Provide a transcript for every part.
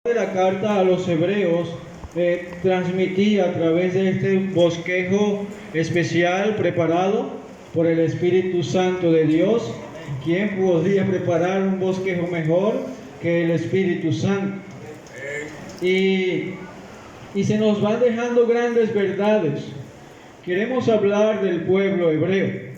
de la carta a los hebreos transmití a través de este bosquejo especial preparado por el Espíritu Santo de Dios. ¿Quién podría preparar un bosquejo mejor que el Espíritu Santo? Y se nos van dejando grandes verdades. Queremos hablar del pueblo hebreo.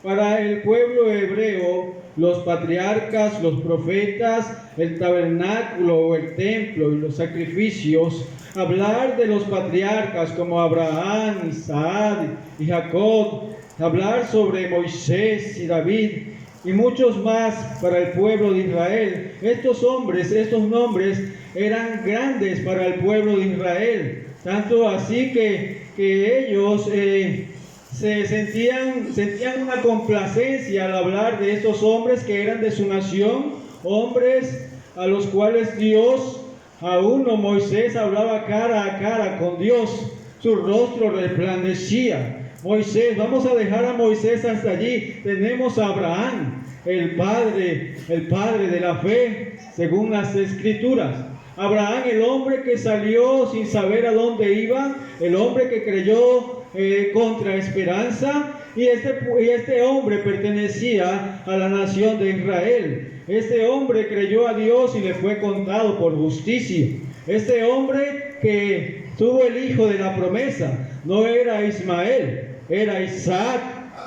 Para el pueblo hebreo, los patriarcas, los profetas, el tabernáculo o el templo y los sacrificios, hablar de los patriarcas como Abraham, Isaac y Jacob, hablar sobre Moisés y David y muchos más para el pueblo de Israel. Estos nombres eran grandes para el pueblo de Israel, tanto así que ellos se sentían una complacencia al hablar de estos hombres que eran de su nación, hombres a los cuales Dios, a uno Moisés hablaba cara a cara con Dios, su rostro resplandecía. Moisés, vamos a dejar a Moisés hasta allí. Tenemos a Abraham, el padre de la fe, según las Escrituras. Abraham, el hombre que salió sin saber a dónde iba, el hombre que creyó contra esperanza, y este hombre pertenecía a la nación de Israel. Este hombre creyó a Dios y le fue contado por justicia. Este hombre que tuvo el hijo de la promesa no era Ismael, era Isaac.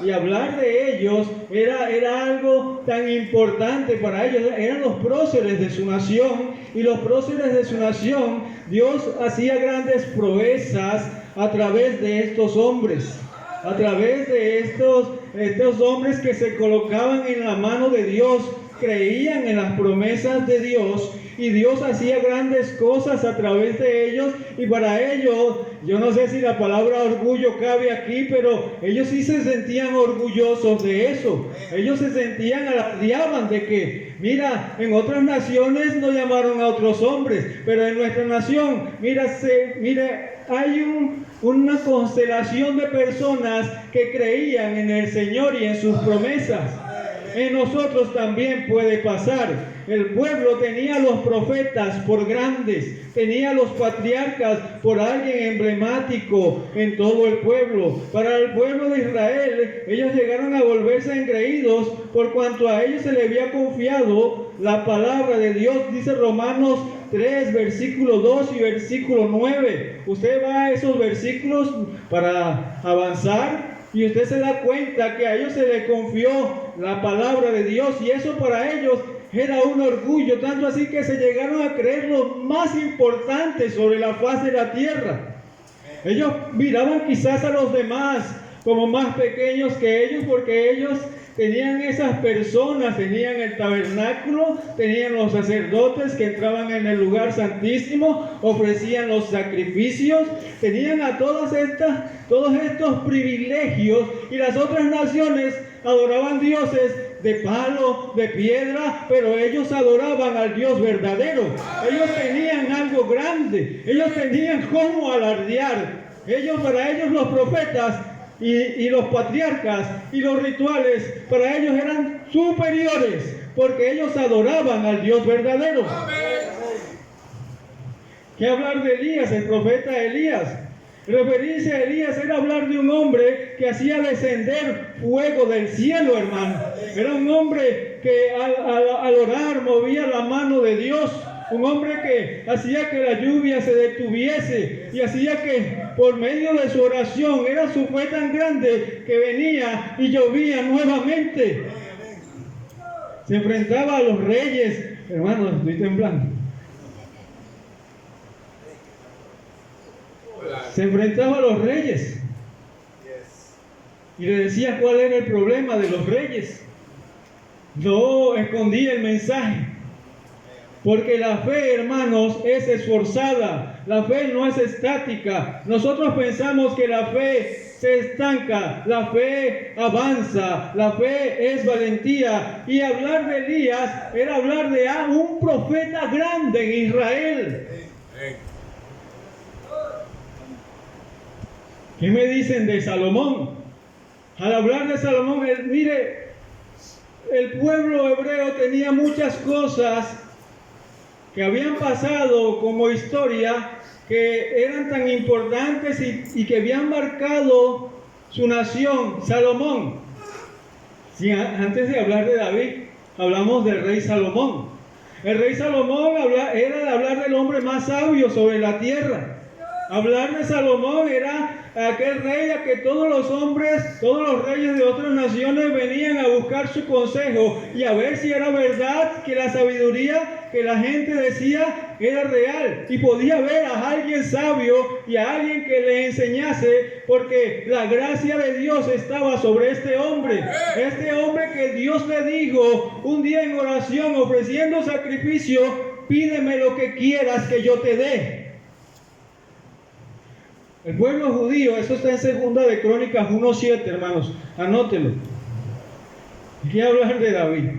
Y hablar de ellos era algo tan importante para ellos. Eran los próceres de su nación, y los próceres de su nación, Dios hacía grandes proezas a través de estos hombres, a través de estos hombres que se colocaban en la mano de Dios, creían en las promesas de Dios, y Dios hacía grandes cosas a través de ellos. Y para ellos, yo no sé si la palabra orgullo cabe aquí, pero ellos sí se sentían orgullosos de eso. Ellos se sentían, alardeaban de que, mira, en otras naciones no llamaron a otros hombres, pero en nuestra nación, mira, hay una constelación de personas que creían en el Señor y en sus promesas. En nosotros también puede pasar. El pueblo tenía a los profetas por grandes, tenía a los patriarcas por alguien emblemático en todo el pueblo. Para el pueblo de Israel, ellos llegaron a volverse engreídos por cuanto a ellos se le había confiado la palabra de Dios. Dice Romanos 3, versículo 2 y versículo 9. Usted va a esos versículos para avanzar, y usted se da cuenta que a ellos se les confió la palabra de Dios, y eso para ellos era un orgullo, tanto así que se llegaron a creer los más importantes sobre la faz de la tierra. Ellos miraban quizás a los demás como más pequeños que ellos, porque ellos tenían esas personas, tenían el tabernáculo, tenían los sacerdotes que entraban en el lugar santísimo, ofrecían los sacrificios, tenían a todos estos privilegios, y las otras naciones adoraban dioses de palo, de piedra, pero ellos adoraban al Dios verdadero. Ellos tenían algo grande, ellos tenían cómo alardear. Para ellos los profetas y los patriarcas y los rituales, para ellos eran superiores, porque ellos adoraban al Dios verdadero. ¿Qué hablar de Elías, el profeta Elías? Referirse a Elías era hablar de un hombre que hacía descender fuego del cielo, hermano. Era un hombre que al orar movía la mano de Dios. Un hombre que hacía que la lluvia se detuviese, y hacía que por medio de su oración su fe tan grande que venía y llovía nuevamente. Se enfrentaba a los reyes. Hermano, estoy temblando. Se enfrentaba a los reyes y le decía cuál era el problema de los reyes. No escondía el mensaje, porque la fe, hermanos, es esforzada. La fe no es estática. Nosotros pensamos que la fe se estanca, la fe avanza, la fe es valentía. Y hablar de Elías era hablar de un profeta grande en Israel. ¿Qué me dicen de Salomón? Al hablar de Salomón, mire, el pueblo hebreo tenía muchas cosas que habían pasado como historia, que eran tan importantes y que habían marcado su nación. Salomón. Sí, antes de hablar de David, hablamos del rey Salomón. El rey Salomón era de hablar del hombre más sabio sobre la tierra. Hablar de Salomón era aquel rey a que todos los hombres, todos los reyes de otras naciones venían a buscar su consejo y a ver si era verdad que la sabiduría que la gente decía era real, y podía ver a alguien sabio y a alguien que le enseñase, porque la gracia de Dios estaba sobre este hombre que Dios le dijo un día en oración ofreciendo sacrificio: pídeme lo que quieras que yo te dé. El pueblo judío, eso está en Segunda de Crónicas 1:7, hermanos, anótelo. Quiero hablar de David.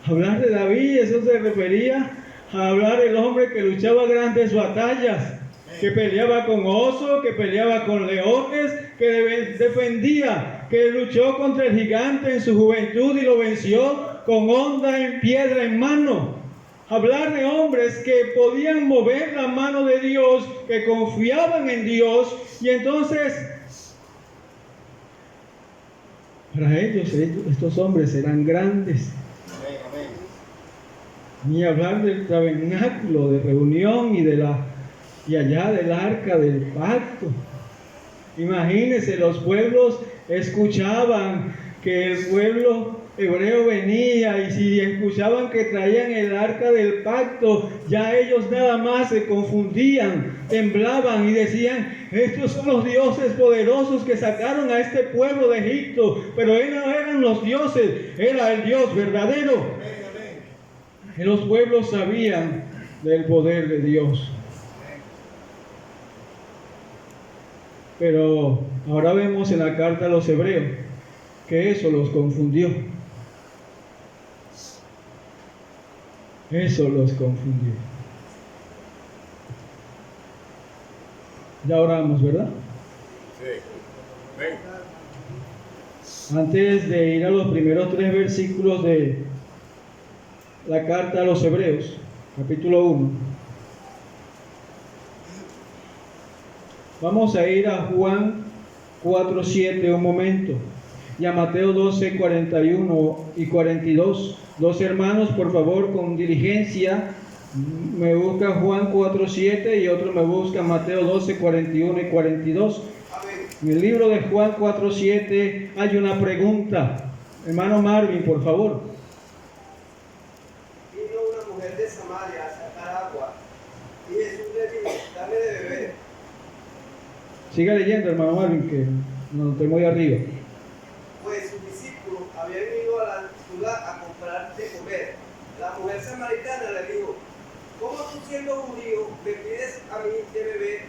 Hablar de David, eso se refería a hablar del hombre que luchaba grandes batallas, que peleaba con osos, que peleaba con leones, que defendía, que luchó contra el gigante en su juventud y lo venció con honda en piedra en mano. Hablar de hombres que podían mover la mano de Dios, que confiaban en Dios, y entonces para ellos estos hombres eran grandes. Ni hablar del tabernáculo de reunión y allá del arca del pacto. Imagínense, los pueblos escuchaban que el pueblo hebreo venía, y si escuchaban que traían el arca del pacto, ya ellos nada más se confundían, temblaban y decían: estos son los dioses poderosos que sacaron a este pueblo de Egipto. Pero no eran los dioses, era el Dios verdadero. Y los pueblos sabían del poder de Dios. Pero ahora vemos en la carta a los hebreos que eso los confundió. Eso los confundió. Ya oramos, ¿verdad? Sí. Antes de ir a los primeros 3 versículos de la carta a los hebreos, capítulo 1. Vamos a ir a Juan 4:7 un momento, y a Mateo 12:41 y 42. Dos hermanos, por favor, con diligencia, me busca Juan 4:7 y otro me busca Mateo 12:41 y 42. En el libro de Juan 4:7 hay una pregunta. Hermano Marvin, por favor. Vino una mujer de Samaria a sacar agua, y Jesús le dijo: dame de beber. Siga leyendo, hermano Marvin, que no estoy muy arriba. Pues sus discípulos habían ido a la ciudad a comprar de comer. La mujer samaritana le dijo: ¿cómo tú, siendo judío, me pides a mí de beber,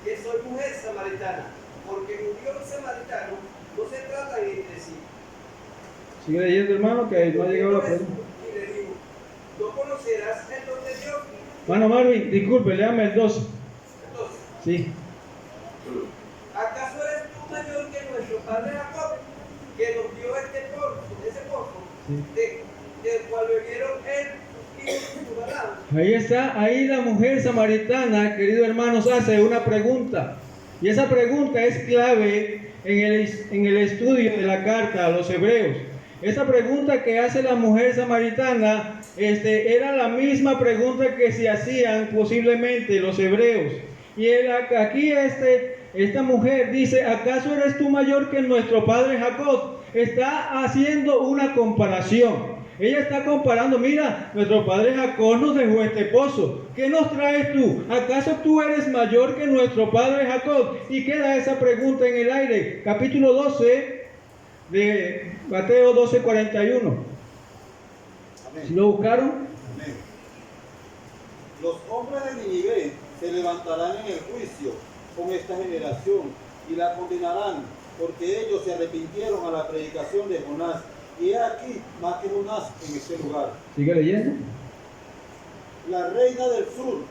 que soy mujer samaritana? Porque judío y samaritano no se tratan entre sí. Sigue leyendo, hermano, que no ha llegado la pregunta. Y le dijo: no conocerás el don de Dios. Hermano Marvin, disculpe, léame el 12. Entonces, Sí. ¿acaso eres tú mayor que nuestro padre Jacob, que nos dio ese pozo, sí, del cual bebieron él y sus ganados? Ahí está, ahí la mujer samaritana, queridos hermanos, hace una pregunta. Y esa pregunta es clave en el estudio de la carta a los hebreos. Esa pregunta que hace la mujer samaritana era la misma pregunta que se hacían posiblemente los hebreos. Y aquí esta mujer dice: ¿acaso eres tú mayor que nuestro padre Jacob? Está haciendo una comparación. Ella está comparando: mira, nuestro padre Jacob nos dejó este pozo. ¿Qué nos traes tú? ¿Acaso tú eres mayor que nuestro padre Jacob? Y queda esa pregunta en el aire. Capítulo 12 de Mateo 12:41. ¿Sí lo buscaron? Amén. Los hombres de Nínive se levantarán en el juicio con esta generación y la condenarán, porque ellos se arrepintieron a la predicación de Jonás. Y he aquí más que Jonás en este lugar. Sigue leyendo. La reina del sur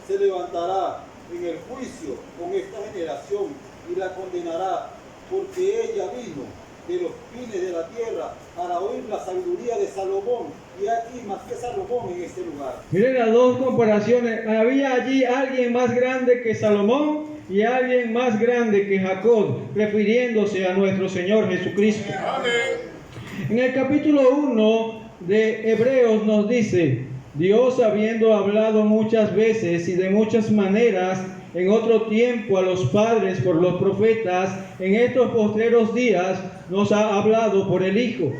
se levantará en el juicio con esta generación y la condenará, porque ella vino de los fines de la tierra para oír la sabiduría de Salomón. Y aquí más que Salomón en este lugar. Miren las dos comparaciones. Había allí alguien más grande que Salomón y alguien más grande que Jacob, refiriéndose a nuestro Señor Jesucristo. Amén. En el capítulo 1 de Hebreos nos dice: Dios, habiendo hablado muchas veces y de muchas maneras en otro tiempo a los padres por los profetas, en estos postreros días nos ha hablado por el Hijo,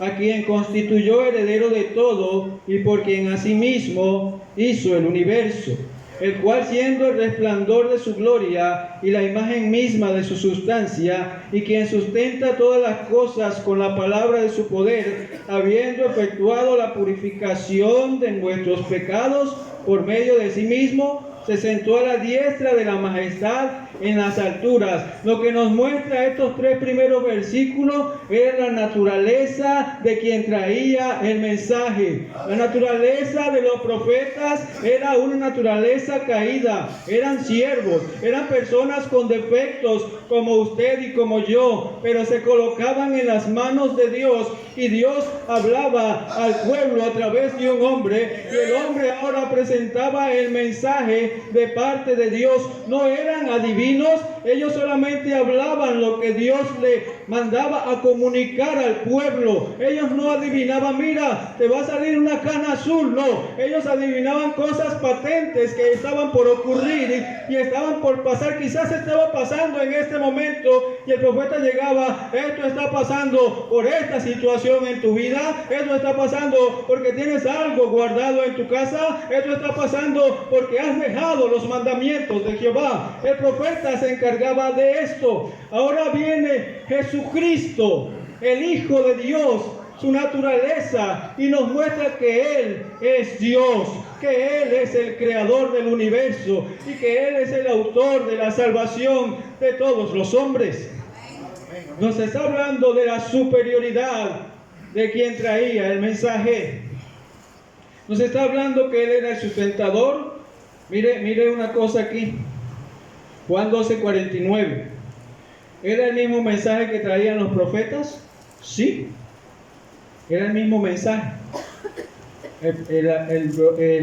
a quien constituyó heredero de todo y por quien asimismo hizo el universo, el cual, siendo el resplandor de su gloria y la imagen misma de su sustancia, y quien sustenta todas las cosas con la palabra de su poder, habiendo efectuado la purificación de nuestros pecados por medio de sí mismo, se sentó a la diestra de la majestad en las alturas. Lo que nos muestra estos tres primeros versículos era la naturaleza de quien traía el mensaje. La naturaleza de los profetas era una naturaleza caída. Eran siervos, eran personas con defectos como usted y como yo, pero se colocaban en las manos de Dios y Dios hablaba al pueblo a través de un hombre, y el hombre ahora presentaba el mensaje de parte de Dios. No eran adivinos, ellos solamente hablaban lo que Dios le mandaba a comunicar al pueblo. Ellos no adivinaban: mira, te va a salir una cana azul. No, ellos adivinaban cosas patentes que estaban por ocurrir y estaban por pasar. Quizás estaba pasando en este momento y el profeta llegaba: esto está pasando por esta situación en tu vida, esto está pasando porque tienes algo guardado en tu casa, esto está pasando porque has dejado los mandamientos de Jehová. El profeta se encargaba de esto. Ahora viene Jesucristo, el Hijo de Dios, su naturaleza, y nos muestra que Él es Dios, que Él es el creador del universo y que Él es el autor de la salvación de todos los hombres. Nos está hablando de la superioridad de quien traía el mensaje. Nos está hablando que Él era el sustentador. Mire una cosa aquí. Juan 12:49. ¿Era el mismo mensaje que traían los profetas? Sí. Era el mismo mensaje.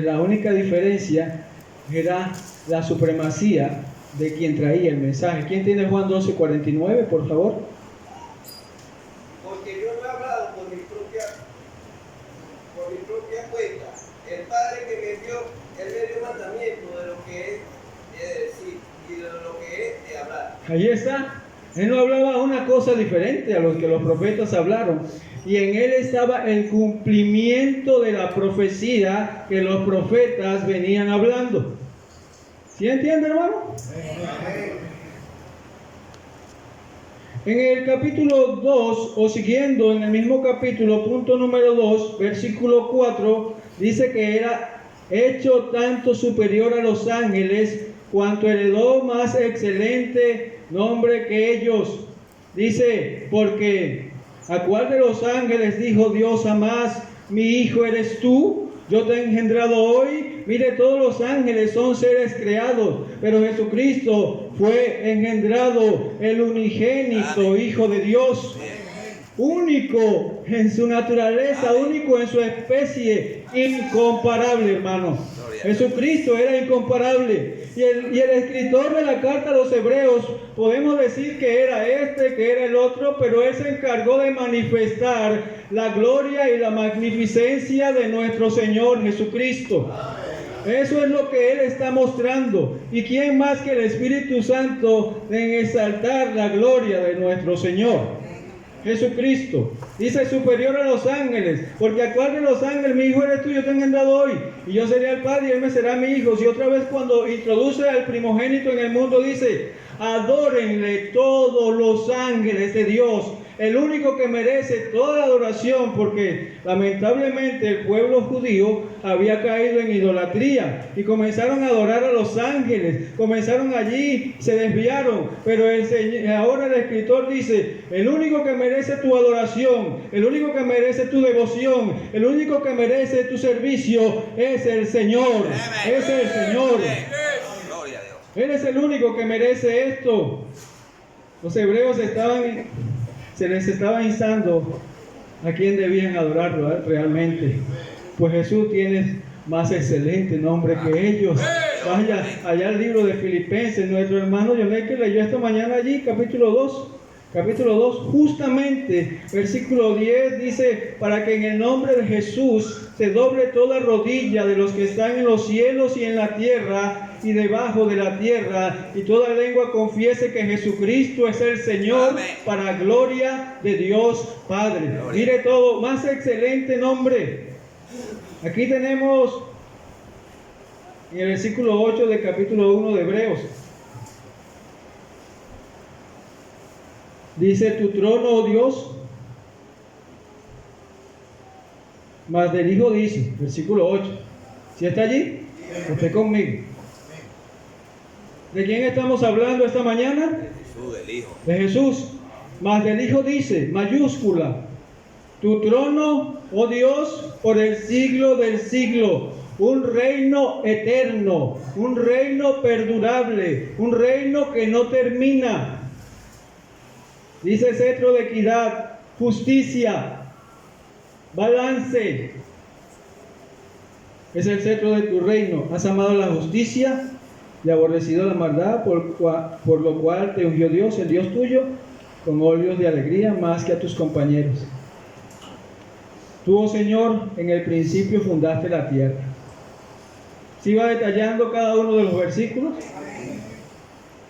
La única diferencia era la supremacía de quien traía el mensaje. ¿Quién tiene Juan 12:49, por favor? Porque yo no he hablado por mi propia cuenta. El Padre que me dio, Él me dio mandamiento de lo que es de decir y de lo que es de hablar. Ahí está. Él no hablaba una cosa diferente a lo que los profetas hablaron. Y en Él estaba el cumplimiento de la profecía que los profetas venían hablando. ¿Sí entiende, hermano? En el capítulo 2, o siguiendo en el mismo capítulo, punto número 2, versículo 4, dice que era hecho tanto superior a los ángeles, cuanto heredó más excelente nombre que ellos. Dice, porque ¿a cuál de los ángeles dijo Dios jamás: mi hijo eres tú? Yo te he engendrado hoy. Mire, todos los ángeles son seres creados, pero Jesucristo fue engendrado, el unigénito Hijo de Dios, único en su naturaleza, único en su especie, incomparable, hermano. Jesucristo era incomparable. Y el escritor de la carta a los Hebreos, podemos decir que era que era el otro, pero él se encargó de manifestar la gloria y la magnificencia de nuestro Señor Jesucristo. Eso es lo que Él está mostrando. ¿Y quién más que el Espíritu Santo en exaltar la gloria de nuestro Señor Jesucristo? Dice superior a los ángeles, porque ¿a cuál de los ángeles? Mi hijo eres tú, yo te he engendrado hoy, y yo seré el padre y él me será mi hijo. Y otra vez, cuando introduce al primogénito en el mundo, dice: adórenle todos los ángeles de Dios, el único que merece toda la adoración, porque lamentablemente el pueblo judío había caído en idolatría y comenzaron a adorar a los ángeles, comenzaron allí, se desviaron, pero ahora el escritor dice: el único que merece tu adoración, el único que merece tu devoción, el único que merece tu servicio es el Señor, es el Señor. Él es el único que merece esto. Los hebreos estaban se les estaba instando a quién debían adorarlo realmente. Pues Jesús tiene más excelente nombre que ellos. Vaya allá al libro de Filipenses, nuestro hermano Yoné que leyó esta mañana allí, capítulo 2, justamente, versículo 10 dice, para que en el nombre de Jesús se doble toda rodilla de los que están en los cielos y en la tierra y debajo de la tierra, y toda lengua confiese que Jesucristo es el Señor. Amén. Para gloria de Dios Padre. Gloria. Mire todo, más excelente nombre. Aquí tenemos en el versículo 8 del capítulo 1 de Hebreos. Dice, tu trono, oh Dios, mas del Hijo dice, versículo 8. ¿Sí está allí? Esté conmigo. ¿De quién estamos hablando esta mañana? De Jesús, del Hijo. De Jesús. Mas del Hijo dice, mayúscula, tu trono, oh Dios, por el siglo del siglo. Un reino eterno, un reino perdurable, un reino que no termina. Dice cetro de equidad, justicia, balance. Es el cetro de tu reino. Has amado la justicia y aborrecido la maldad, por lo cual te ungió Dios, el Dios tuyo, con óleos de alegría más que a tus compañeros. Tú, oh Señor, en el principio fundaste la tierra. ¿Sí va detallando cada uno de los versículos?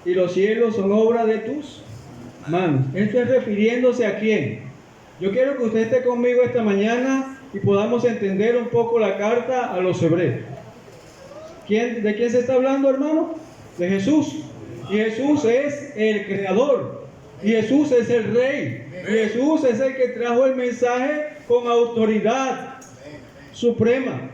Y los cielos son obra de tus manos. Esto es refiriéndose a quién. Yo quiero que usted esté conmigo esta mañana y podamos entender un poco la carta a los hebreos. ¿De quién se está hablando, hermano? De Jesús. Y Jesús es el creador. Y Jesús es el rey. Y Jesús es el que trajo el mensaje con autoridad suprema.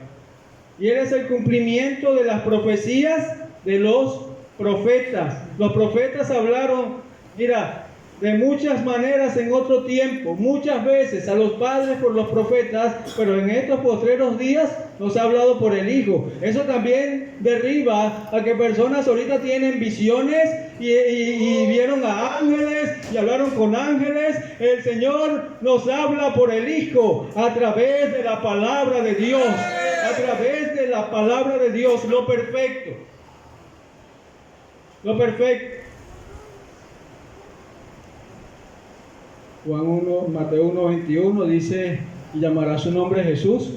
Y Él es el cumplimiento de las profecías de los profetas. Los profetas hablaron, mira, de muchas maneras en otro tiempo, muchas veces a los padres por los profetas, pero en estos postreros días nos ha hablado por el Hijo. Eso también derriba a que personas ahorita tienen visiones y vieron a ángeles y hablaron con ángeles. El Señor nos habla por el Hijo a través de la palabra de Dios, a través de la palabra de Dios, lo perfecto. Lo perfecto. Mateo 1:21 dice, y llamará su nombre Jesús,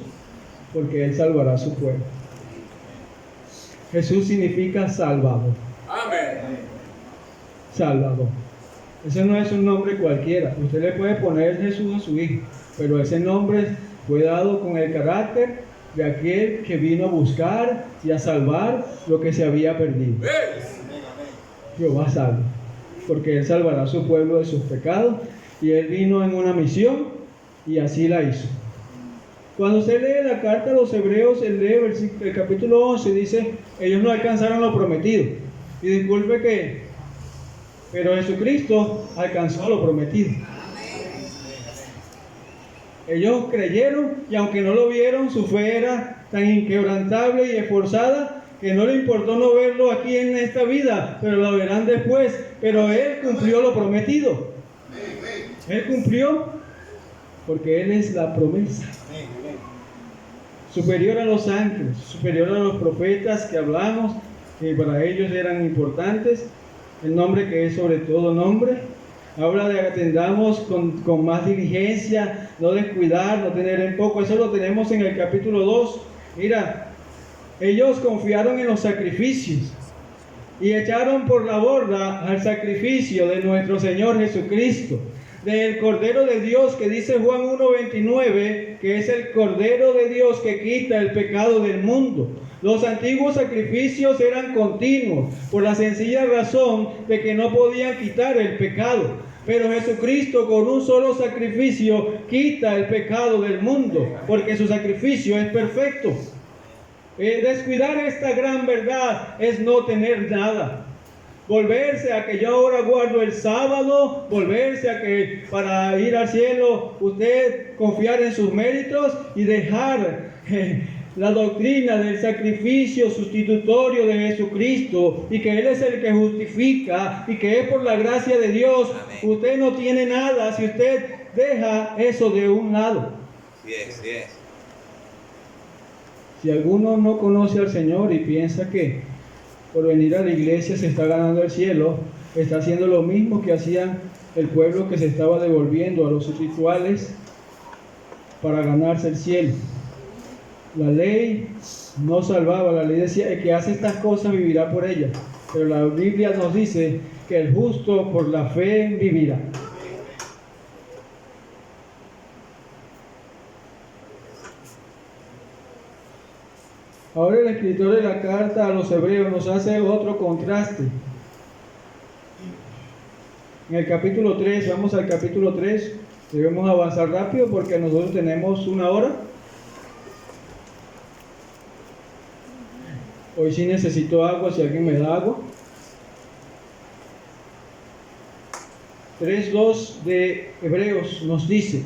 porque Él salvará a su pueblo. Jesús significa Salvador. Amén. Salvador. Ese no es un nombre cualquiera. Usted le puede poner Jesús a su hijo, pero ese nombre fue dado con el carácter de aquel que vino a buscar y a salvar lo que se había perdido. Jehová salva, porque Él salvará a su pueblo de sus pecados. Y Él vino en una misión y así la hizo. Cuando usted lee la carta a los hebreos, él lee el capítulo 11, dice, ellos no alcanzaron lo prometido. Y disculpe pero Jesucristo alcanzó lo prometido. Ellos creyeron y aunque no lo vieron, su fe era tan inquebrantable y esforzada que no le importó no verlo aquí en esta vida, pero lo verán después. Pero Él cumplió lo prometido. Él cumplió porque Él es la promesa. Superior a los ángeles, superior a los profetas que hablamos, que para ellos eran importantes, el nombre que es sobre todo nombre. Habla de que atendamos con más diligencia, no descuidar, no tener en poco. Eso lo tenemos en el capítulo 2. Mira, ellos confiaron en los sacrificios y echaron por la borda al sacrificio de nuestro Señor Jesucristo, del Cordero de Dios, que dice Juan 1:29, que es el Cordero de Dios que quita el pecado del mundo. Los antiguos sacrificios eran continuos, por la sencilla razón de que no podían quitar el pecado. Pero Jesucristo con un solo sacrificio quita el pecado del mundo, porque su sacrificio es perfecto. Descuidar esta gran verdad es no tener nada. Volverse a que yo ahora guardo el sábado, volverse a que para ir al cielo usted confiar en sus méritos y dejar la doctrina del sacrificio sustitutorio de Jesucristo y que Él es el que justifica y que es por la gracia de Dios, Amén. usted no tiene nada si usted deja eso de un lado. Sí es, sí es. Si alguno no conoce al Señor y piensa que por venir a la iglesia se está ganando el cielo, está haciendo lo mismo que hacían el pueblo que se estaba devolviendo a los rituales para ganarse el cielo. La ley no salvaba, la ley decía el que hace estas cosas vivirá por ellas, pero la Biblia nos dice que el justo por la fe vivirá. Ahora el escritor de la carta a los hebreos nos hace otro contraste. En el capítulo 3, vamos al capítulo 3, debemos avanzar rápido porque nosotros tenemos 1 hora. Hoy sí necesito agua, si alguien me da agua. 3:2 de Hebreos nos dice,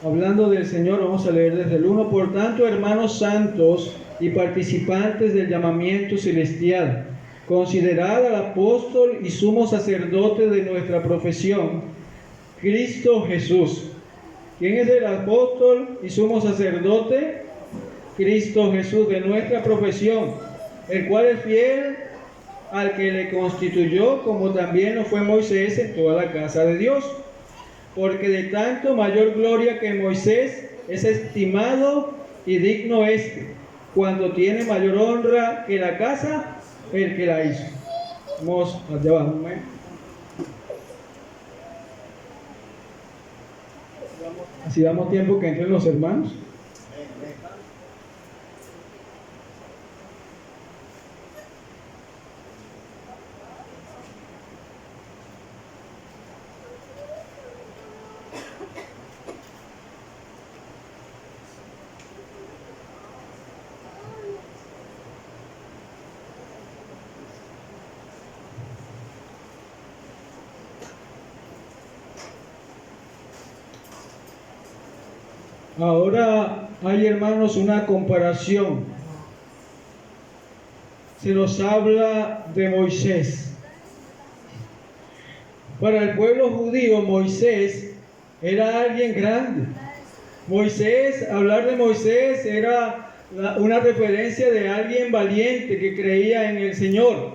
hablando del Señor, vamos a leer desde el 1. Por tanto, hermanos santos y participantes del llamamiento celestial, considerad al apóstol y sumo sacerdote de nuestra profesión, Cristo Jesús. ¿Quién es el apóstol y sumo sacerdote? Cristo Jesús, de nuestra profesión, el cual es fiel al que le constituyó, como también lo fue Moisés en toda la casa de Dios. Porque de tanto mayor gloria que Moisés es estimado y digno este, cuando tiene mayor honra que la casa, el que la hizo. Vamos allá abajo, ¿no? Así damos tiempo que entren los hermanos. Ahora hay, hermanos, una comparación. Se nos habla de Moisés. Para el pueblo judío, Moisés era alguien grande. Moisés, hablar de Moisés era una referencia de alguien valiente que creía en el Señor,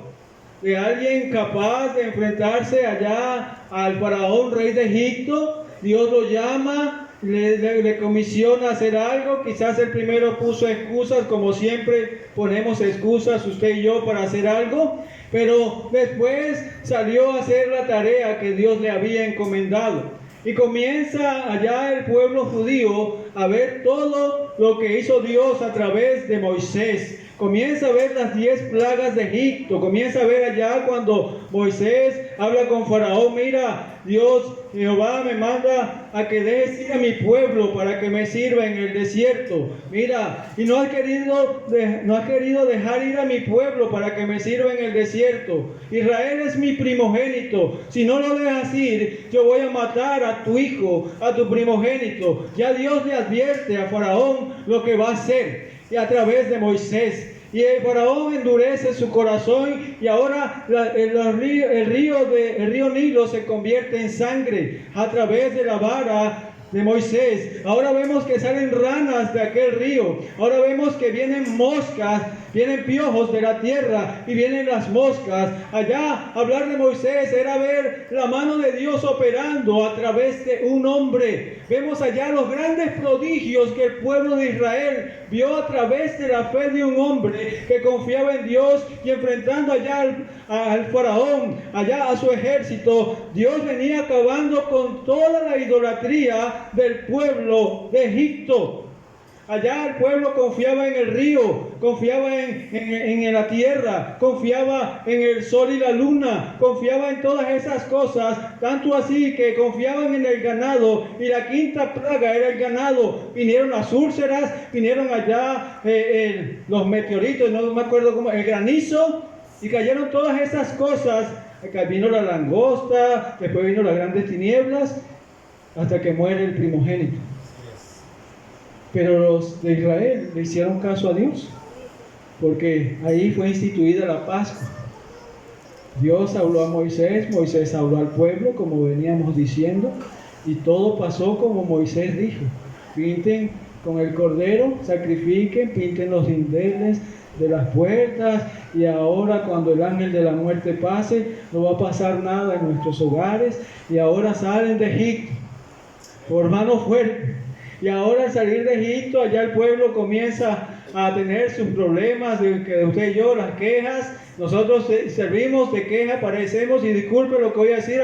de alguien capaz de enfrentarse allá al faraón, rey de Egipto. Dios lo llama, le comisiona hacer algo. Quizás el primero puso excusas, como siempre ponemos excusas usted y yo para hacer algo, pero después salió a hacer la tarea que Dios le había encomendado. Y comienza allá el pueblo judío a ver todo lo que hizo Dios a través de Moisés. Comienza a ver las 10 plagas de Egipto. Comienza a ver allá cuando Moisés habla con Faraón: mira, Dios, Jehová me manda a que dejes ir a mi pueblo para que me sirva en el desierto. Mira, y no has querido dejar ir a mi pueblo para que me sirva en el desierto. Israel es mi primogénito. Si no lo dejas ir, yo voy a matar a tu hijo, a tu primogénito. Ya Dios le advierte a Faraón lo que va a hacer, y a través de Moisés. Y el faraón endurece su corazón, y ahora el río Nilo se convierte en sangre a través de la vara de Moisés. Ahora vemos que salen ranas de aquel río. Ahora vemos que vienen moscas, vienen piojos de la tierra y vienen las moscas. Allá hablar de Moisés era ver la mano de Dios operando a través de un hombre. Vemos allá los grandes prodigios que el pueblo de Israel vio a través de la fe de un hombre que confiaba en Dios, y enfrentando allá al faraón, allá a su ejército. Dios venía acabando con toda la idolatría del pueblo de Egipto. Allá el pueblo confiaba en el río, confiaba en la tierra, confiaba en el sol y la luna, confiaba en todas esas cosas, tanto así que confiaban en el ganado, y la quinta plaga era el ganado. Vinieron las úlceras, vinieron allá los meteoritos, no me acuerdo cómo, el granizo, y cayeron todas esas cosas. Acá vino la langosta, después vino las grandes tinieblas, hasta que muere el primogénito. Pero los de Israel le hicieron caso a Dios, porque ahí fue instituida la Pascua. Dios habló a Moisés, Moisés habló al pueblo, como veníamos diciendo, y todo pasó como Moisés dijo. Pinten con el cordero, sacrifiquen, pinten los dinteles de las puertas, y ahora cuando el ángel de la muerte pase, no va a pasar nada en nuestros hogares, y ahora salen de Egipto por mano fuerte. Y ahora al salir de Egipto, allá el pueblo comienza a tener sus problemas, de que usted y yo, las quejas. Nosotros servimos de queja, parecemos, y disculpe lo que voy a decir,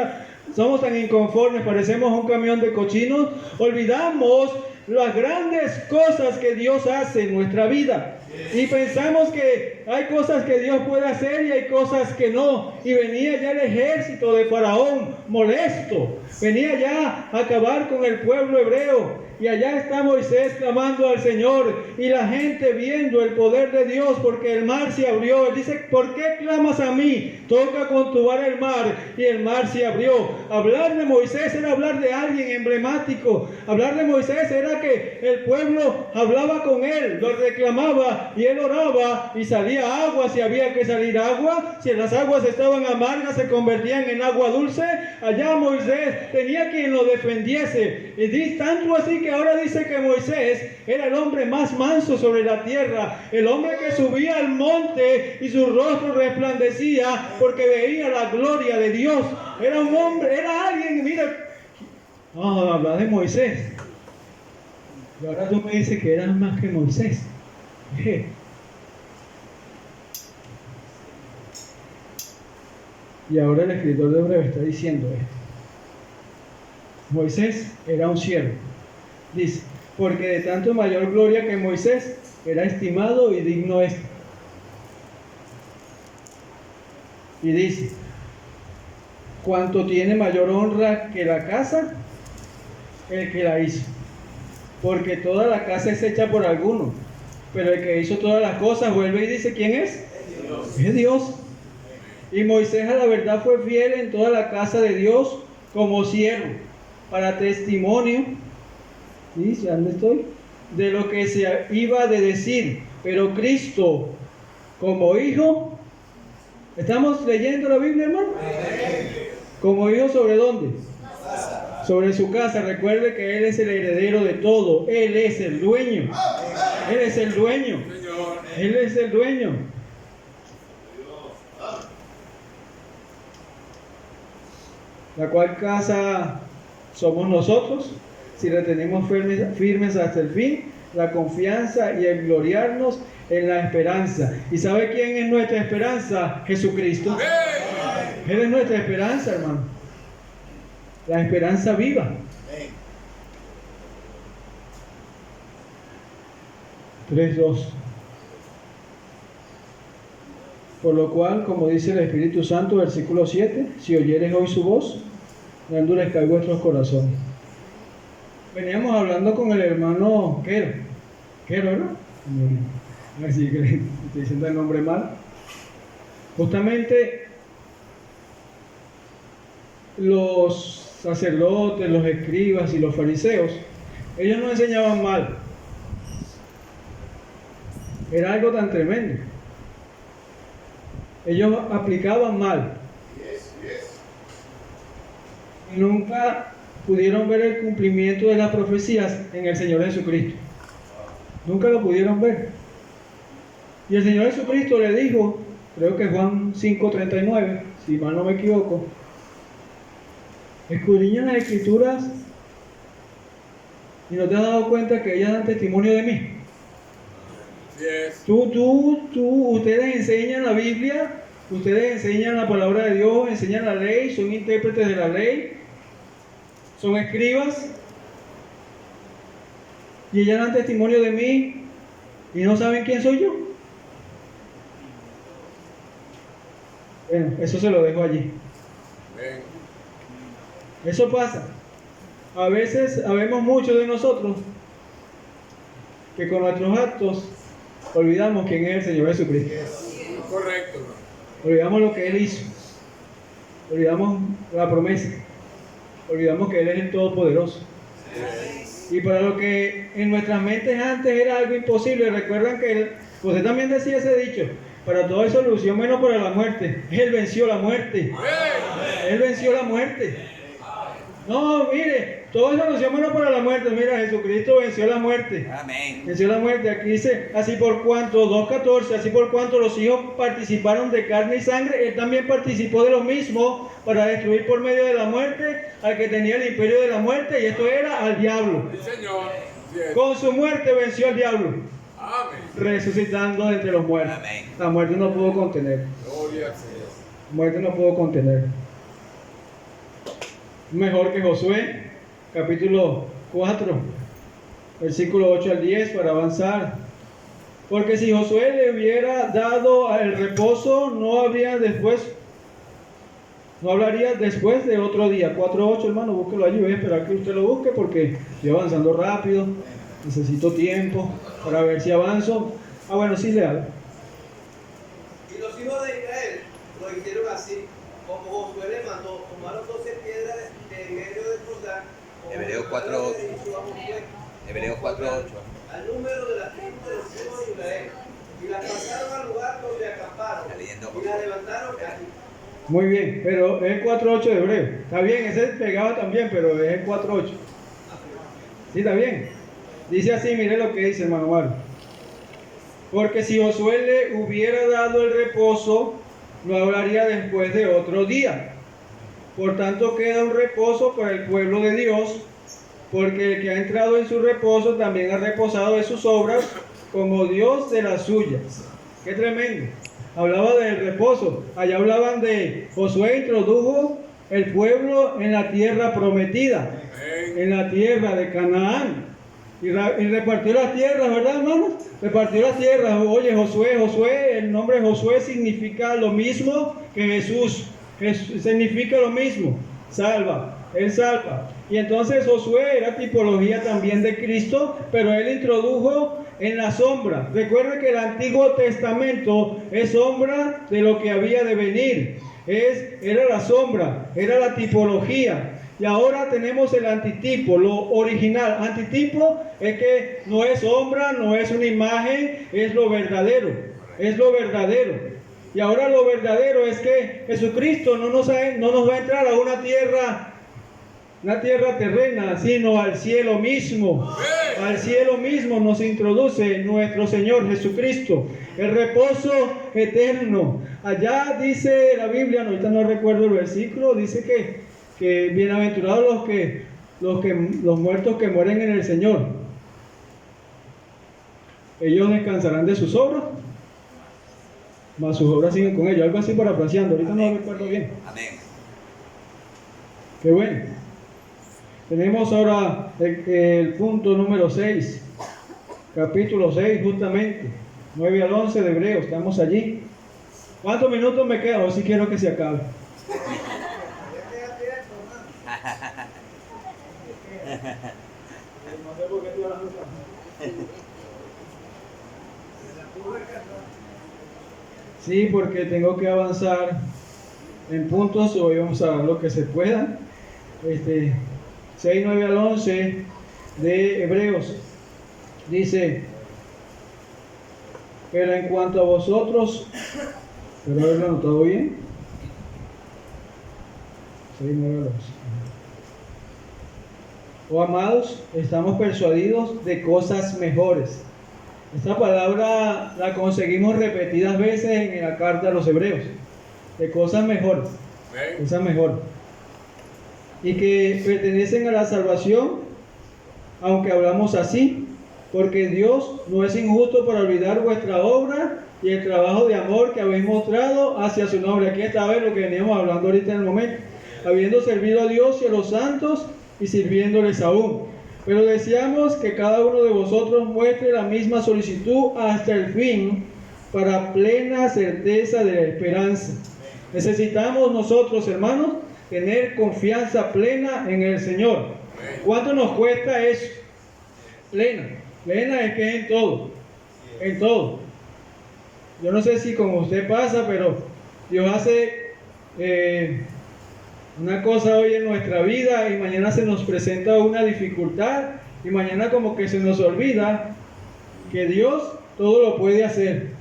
somos tan inconformes, parecemos un camión de cochinos. Olvidamos las grandes cosas que Dios hace en nuestra vida. Y pensamos que hay cosas que Dios puede hacer y hay cosas que no. Y venía ya el ejército de Faraón molesto. Venía ya a acabar con el pueblo hebreo. Y allá está Moisés clamando al Señor. Y la gente viendo el poder de Dios, porque el mar se abrió. Él dice: ¿por qué clamas a mí? Toca con tu vara el mar. Y el mar se abrió. Hablar de Moisés era hablar de alguien emblemático. Hablar de Moisés era que el pueblo hablaba con él, lo reclamaba, y él oraba y salía agua si había que salir agua. Si las aguas estaban amargas, se convertían en agua dulce. Allá Moisés tenía quien lo defendiese. Y tanto así que ahora dice que Moisés era el hombre más manso sobre la tierra, el hombre que subía al monte y su rostro resplandecía porque veía la gloria de Dios. Era un hombre, era alguien, mira, habla de Moisés. Y ahora tú me dices que eras más que Moisés. Y ahora el escritor de Hebreos está diciendo esto. Moisés era un siervo. Dice: porque de tanto mayor gloria que Moisés era estimado y digno este. Y dice: cuanto tiene mayor honra que la casa, el que la hizo. Porque toda la casa es hecha por alguno, pero el que hizo todas las cosas vuelve y dice: ¿quién es? Dios. Es Dios. Y Moisés a la verdad fue fiel en toda la casa de Dios como siervo, para testimonio, ¿dice? ¿Dónde estoy? De lo que se iba de decir. Pero Cristo como hijo, ¿estamos leyendo la Biblia, hermano? Como hijo, ¿sobre dónde? Sobre su casa. Recuerde que Él es el heredero de todo. Él es el dueño. Él es el dueño. Él es el dueño. La cual casa somos nosotros, si retenemos firmes hasta el fin la confianza y el gloriarnos en la esperanza. ¿Y sabe quién es nuestra esperanza? Jesucristo. Él es nuestra esperanza, hermano. La esperanza viva. 3:2. Por lo cual, como dice el Espíritu Santo, versículo 7, si oyeres hoy su voz, no endurezcáis vuestros corazones. Veníamos hablando con el hermano Quero, ¿no? Así que estoy diciendo el nombre mal. Justamente los sacerdotes, los escribas y los fariseos, ellos no enseñaban mal. Era algo tan tremendo. Ellos aplicaban mal. Y nunca pudieron ver el cumplimiento de las profecías en el Señor Jesucristo. Nunca lo pudieron ver. Y el Señor Jesucristo le dijo, creo que Juan 5:39, si mal no me equivoco, escudriñan las Escrituras y no te has dado cuenta que ellas dan testimonio de mí. Ustedes enseñan la Biblia, ustedes enseñan la palabra de Dios, enseñan la ley, son intérpretes de la ley, son escribas, y ellas dan testimonio de mí y no saben quién soy yo. Bueno, eso se lo dejo allí. Eso pasa. A veces habemos muchos de nosotros que con nuestros actos olvidamos quién es el Señor Jesucristo. Correcto. Olvidamos lo que Él hizo. Olvidamos la promesa. Olvidamos que Él es el Todopoderoso. Y para lo que en nuestras mentes antes era algo imposible, recuerdan que José también decía ese dicho, para todo hay solución menos para la muerte. Él venció la muerte. Él venció la muerte. No, mire, todo es solución menos para la muerte. Mira, Jesucristo venció la muerte. Amén. Venció la muerte. Aquí dice, así por cuanto, 2:14, así por cuanto los hijos participaron de carne y sangre, Él también participó de lo mismo para destruir por medio de la muerte al que tenía el imperio de la muerte, y esto era al diablo. Sí, Señor. Con su muerte venció al diablo, Amén. resucitando de entre los muertos. Amén. La muerte no pudo contener. Gloria al Señor. La muerte no pudo contener. Mejor que Josué, capítulo 4, versículo 8 al 10, para avanzar. Porque si Josué le hubiera dado el reposo, no hablaría después de otro día. 4:8, hermano, búsquelo allí. Voy a esperar que usted lo busque porque estoy avanzando rápido. Necesito tiempo para ver si avanzo. Bueno, sí le hago. Y los hijos de Israel lo hicieron así, como Josué le mandó, tomaron 12 piedras de en medio del Jordán, como Hebreos Josué 4:8. le dijo a Josué, Hebreos 4:8. al número de las tribus de los hijos de Israel, y las pasaron al lugar donde acamparon, Está leyendo y las levantaron allí. Muy bien, pero es el 4:8 de Hebreo. Está bien, ese pegaba también, pero es el 4:8. ¿Sí está bien? Dice así, mire lo que dice, hermano Mario. Porque si Josué le hubiera dado el reposo, no hablaría después de otro día. Por tanto, queda un reposo para el pueblo de Dios, porque el que ha entrado en su reposo también ha reposado de sus obras, como Dios de las suyas. ¡Qué tremendo! Hablaba del reposo. Allá hablaban de Josué introdujo el pueblo en la tierra prometida, en la tierra de Canaán. Y repartió las tierras, ¿verdad, hermano? Repartió las tierras. Oye, Josué, el nombre Josué significa lo mismo que Jesús. Significa lo mismo. Salva, Él salva. Y entonces Josué era tipología también de Cristo, pero Él introdujo en la sombra. Recuerden que el Antiguo Testamento es sombra de lo que había de venir. Era la sombra, era la tipología. Y ahora tenemos el antitipo, lo original. Antitipo es que no es sombra, no es una imagen, es lo verdadero. Es lo verdadero. Y ahora lo verdadero es que Jesucristo no nos va a entrar a una tierra terrena, sino al cielo mismo. Al cielo mismo nos introduce nuestro Señor Jesucristo. El reposo eterno. Allá dice la Biblia, ahorita no recuerdo el versículo, dice que bienaventurados los muertos que mueren en el Señor. Ellos descansarán de sus obras, mas sus obras siguen con ellos. Algo así parafraseando, ahorita no recuerdo bien. Amén. Qué bueno. Tenemos ahora el punto número 6, capítulo 6 justamente, 9 al 11 de Hebreos, estamos allí. ¿Cuántos minutos me quedan? O si quiero que se acabe. No sé por qué estoy hablando tanto. Sí, porque tengo que avanzar en puntos. Hoy vamos a ver lo que se pueda. 6, 9 al 11 de Hebreos dice: pero en cuanto a vosotros, espero haberlo anotado bien. 6, 9 al 11. Oh amados, estamos persuadidos de cosas mejores. Esta palabra la conseguimos repetidas veces en la carta a los Hebreos. De cosas mejores. Cosas mejores. Y que pertenecen a la salvación, aunque hablamos así, porque Dios no es injusto para olvidar vuestra obra y el trabajo de amor que habéis mostrado hacia su nombre. Aquí está lo que veníamos hablando ahorita en el momento, habiendo servido a Dios y a los santos y sirviéndoles aún. Pero deseamos que cada uno de vosotros muestre la misma solicitud hasta el fin, para plena certeza de la esperanza. Necesitamos nosotros, hermanos, tener confianza plena en el Señor. ¿Cuánto nos cuesta eso? Plena. Plena es que es en todo. En todo. Yo no sé si con usted pasa, pero Dios hace una cosa hoy en nuestra vida y mañana se nos presenta una dificultad Y mañana como que se nos olvida que Dios todo lo puede hacer.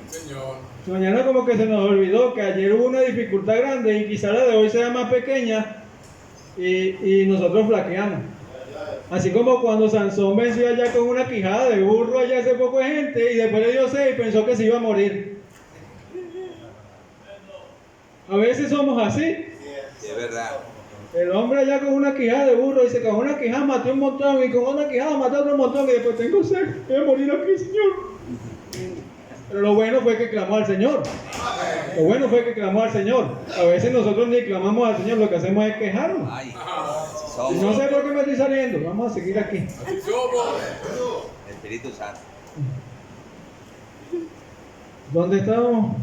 Señor. Mañana como que se nos olvidó que ayer hubo una dificultad grande y quizá la de hoy sea más pequeña y nosotros flaqueamos. Así como cuando Sansón venció allá con una quijada de burro allá hace poco de gente y después le dio sed y pensó que se iba a morir. A veces somos así. Sí, es verdad. El hombre allá con una quijada de burro dice que con una quijada maté un montón y con una quijada maté otro montón y después tengo sed, voy a morir aquí, Señor. Pero lo bueno fue que clamó al Señor. Lo bueno fue que clamó al Señor. A veces nosotros ni clamamos al Señor, lo que hacemos es quejarnos. Ay, Y no sé por qué me estoy saliendo, vamos a seguir aquí. así somos. Espíritu Santo. ¿Dónde estamos?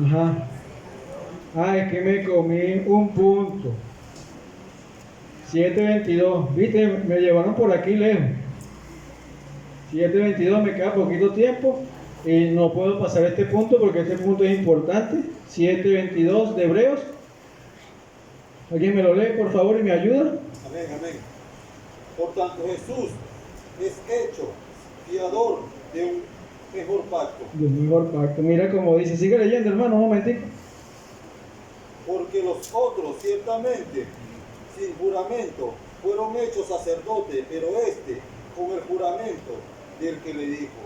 Ajá. Ah, es que me comí un punto. 7:22. Viste, me llevaron por aquí lejos. 7:22, me queda poquito tiempo y no puedo pasar este punto porque este punto es importante. 7:22 de Hebreos. ¿Alguien me lo lee, por favor, y me ayuda? Amén, amén. Por tanto, Jesús es hecho fiador de un mejor pacto, De un mejor pacto. Mira como dice, sigue leyendo, hermano, un momentico. porque los otros ciertamente sin juramento fueron hechos sacerdotes, pero este con el juramento del que le dijo,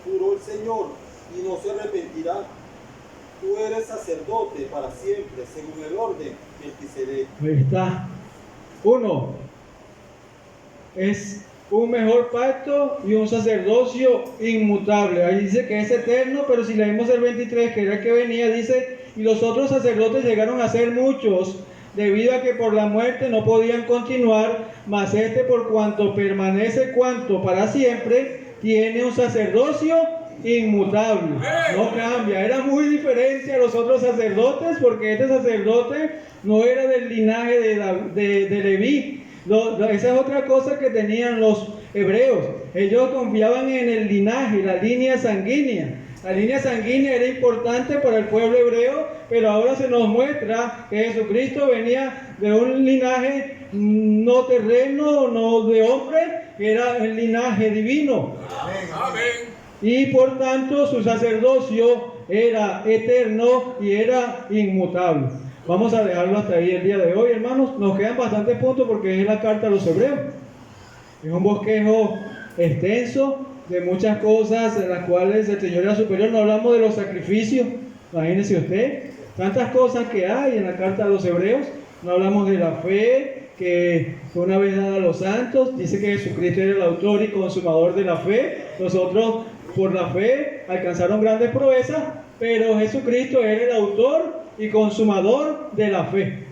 juró el Señor y no se arrepentirá. Tú eres sacerdote para siempre, según el orden que Melquisedec. Ahí está. Uno, es un mejor pacto y un sacerdocio inmutable. Ahí dice que es eterno, pero si leemos el 23, que era el que venía, dice, y los otros sacerdotes llegaron a ser muchos, debido a que por la muerte no podían continuar, mas este por cuanto permanece cuanto para siempre, tiene un sacerdocio inmutable, no cambia. Era muy diferente a los otros sacerdotes porque este sacerdote no era del linaje de Leví. Esa es otra cosa que tenían los hebreos. Ellos confiaban en el linaje, la línea sanguínea. La línea sanguínea era importante para el pueblo hebreo, pero ahora se nos muestra que Jesucristo venía de un linaje no terreno, no de hombre, que era el linaje divino. Amén. Y por tanto su sacerdocio era eterno y era inmutable. Vamos a dejarlo hasta ahí el día de hoy, hermanos. Nos quedan bastantes puntos porque es la carta a los hebreos. Es un bosquejo extenso de muchas cosas en las cuales el Señor era superior. No hablamos de los sacrificios, imagínese usted, tantas cosas que hay en la carta a los hebreos. No hablamos de la fe que fue una vez dada a los santos. Dice que Jesucristo era el autor y consumador de la fe. Nosotros por la fe alcanzaron grandes proezas, pero Jesucristo era el autor y consumador de la fe.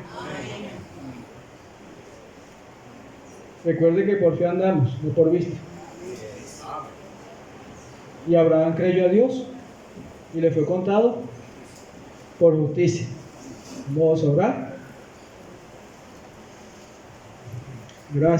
Recuerde que por fe andamos, no por vista. Y Abraham creyó a Dios y le fue contado por justicia. Vamos a orar. Gracias.